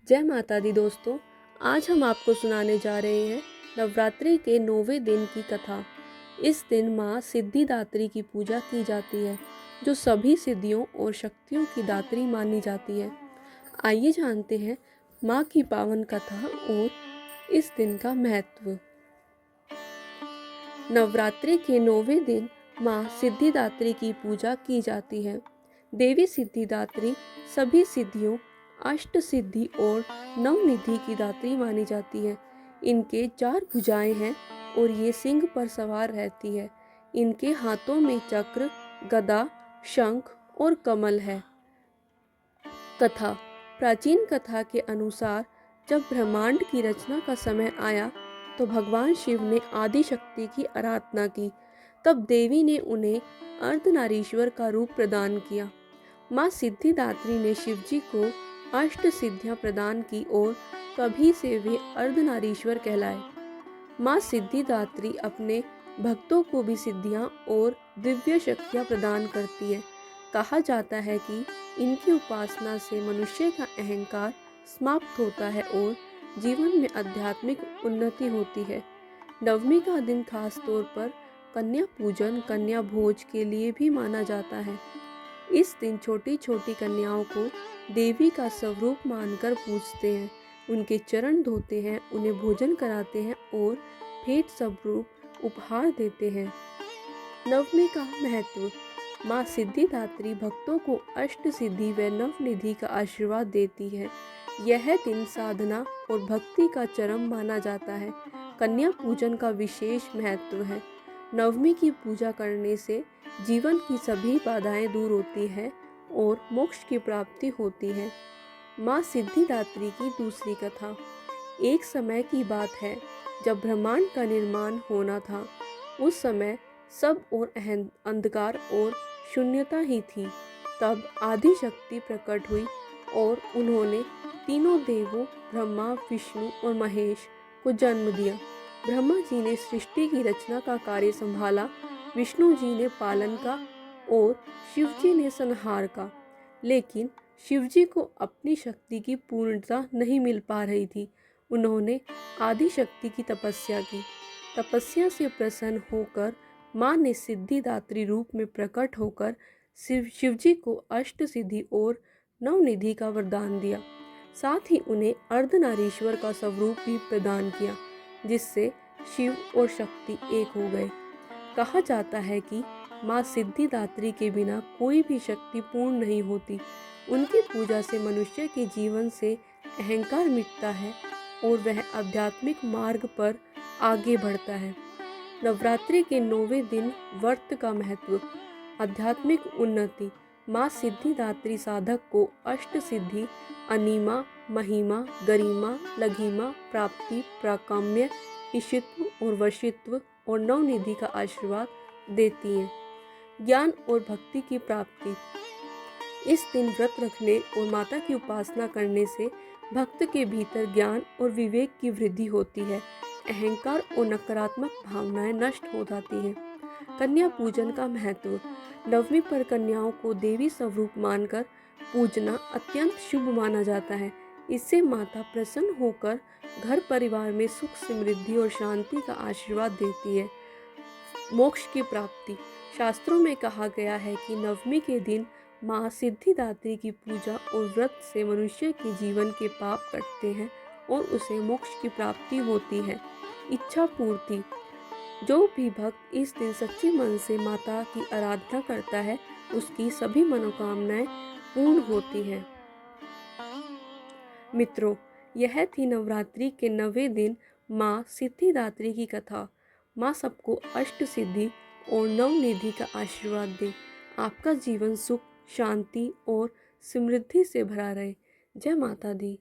जय माता दी दोस्तों। आज हम आपको सुनाने जा रहे हैं नवरात्रि के 9वें दिन की कथा। इस दिन माँ सिद्धिदात्री की पूजा की जाती है, जो सभी सिद्धियों और शक्तियों की दात्री मानी जाती है। आइए जानते हैं माँ की पावन कथा और इस दिन का महत्व। नवरात्रि के 9वें दिन माँ सिद्धिदात्री की पूजा की जाती है। देवी सिद्धिदात्री सभी सिद्धियों, अष्ट सिद्धि और नवनिधि की दात्री मानी जाती है। इनके 4 भुजाएं हैं और ये सिंह पर सवार रहती है। इनके हाथों में चक्र, गदा, शंख और कमल है। कथा। प्राचीन कथा के अनुसार जब ब्रह्मांड की रचना का समय आया तो भगवान शिव ने आदि शक्ति की आराधना की। तब देवी ने उन्हें अर्धनारीश्वर का रूप प्रदान किया। माँ सिद्धिदात्री ने शिवजी को अष्ट सिद्धियां प्रदान की और तभी से वे अर्धनारीश्वर कहलाए। माँ सिद्धिदात्री अपने भक्तों को भी सिद्धियां और दिव्य शक्तियां प्रदान करती है। कहा जाता है कि इनकी उपासना से मनुष्य का अहंकार समाप्त होता है और जीवन में आध्यात्मिक उन्नति होती है। नवमी का दिन खास तौर पर कन्या पूजन, कन्या भोज के लिए भी माना जाता है। इस दिन छोटी छोटी कन्याओं को देवी का स्वरूप मानकर पूजते हैं, उनके चरण धोते हैं, उन्हें भोजन कराते हैं और भेंट स्वरूप उपहार देते हैं। नवमी का महत्व। माँ सिद्धिदात्री भक्तों को अष्ट सिद्धि व नवनिधि का आशीर्वाद देती है। यह दिन साधना और भक्ति का चरम माना जाता है। कन्या पूजन का विशेष महत्व है। नवमी की पूजा करने से जीवन की सभी बाधाएं दूर होती है और मोक्ष की प्राप्ति होती है। माँ सिद्धिदात्री की दूसरी कथा। एक समय की बात है जब ब्रह्मांड का निर्माण होना था। उस समय सब और अंधकार और शून्यता ही थी। तब आदि शक्ति प्रकट हुई और उन्होंने तीनों देवों ब्रह्मा, विष्णु और महेश को जन्म दिया। ब्रह्मा जी ने सृष्टि की रचना का कार्य संभाला, विष्णु जी ने पालन का और शिव जी ने संहार का। लेकिन शिव जी को अपनी शक्ति की पूर्णता नहीं मिल पा रही थी। उन्होंने आदि शक्ति की तपस्या की। तपस्या से प्रसन्न होकर माँ ने सिद्धिदात्री रूप में प्रकट होकर शिव जी को अष्ट सिद्धि और नवनिधि का वरदान दिया। साथ ही उन्हें अर्धनारीश्वर का स्वरूप भी प्रदान किया, जिससे शिव और शक्ति एक हो गए। कहा जाता है कि माँ सिद्धिदात्री के बिना कोई भी शक्ति पूर्ण नहीं होती। उनकी पूजा से मनुष्य के जीवन से अहंकार मिटता है और वह आध्यात्मिक मार्ग पर आगे बढ़ता है। नवरात्रि के 9वें दिन व्रत का महत्व। आध्यात्मिक उन्नति। माँ सिद्धिदात्री साधक को अष्ट सिद्धि, अनिमा, महिमा, गरिमा, लघिमा, प्राप्ति, प्राकाम्य, ईशित्व और वशित्व और नवनिधि का आशीर्वाद देती हैं। ज्ञान और भक्ति की प्राप्ति। इस दिन व्रत रखने और माता की उपासना करने से भक्त के भीतर ज्ञान और विवेक की वृद्धि होती है। अहंकार और नकारात्मक भावनाएं नष्ट हो जाती हैं। कन्या पूजन का महत्व। नवमी पर कन्याओं को देवी स्वरूप मानकर पूजना अत्यंत शुभ माना जाता है। इससे माता प्रसन्न होकर घर परिवार में सुख, समृद्धि और शांति का आशीर्वाद देती है। मोक्ष की प्राप्ति। शास्त्रों में कहा गया है कि नवमी के दिन माँ सिद्धिदात्री की पूजा और व्रत से मनुष्य के जीवन के पाप कटते हैं और उसे मोक्ष की प्राप्ति होती है। इच्छा पूर्ति। जो भी भक्त इस दिन सच्चे मन से माता की आराधना करता है, उसकी सभी मनोकामनाएं पूर्ण होती हैं। मित्रों, यह थी नवरात्रि के 9वें दिन माँ सिद्धिदात्री की कथा। माँ सबको अष्ट सिद्धि और नवनिधि का आशीर्वाद दे। आपका जीवन सुख, शांति और समृद्धि से भरा रहे। जय माता दी।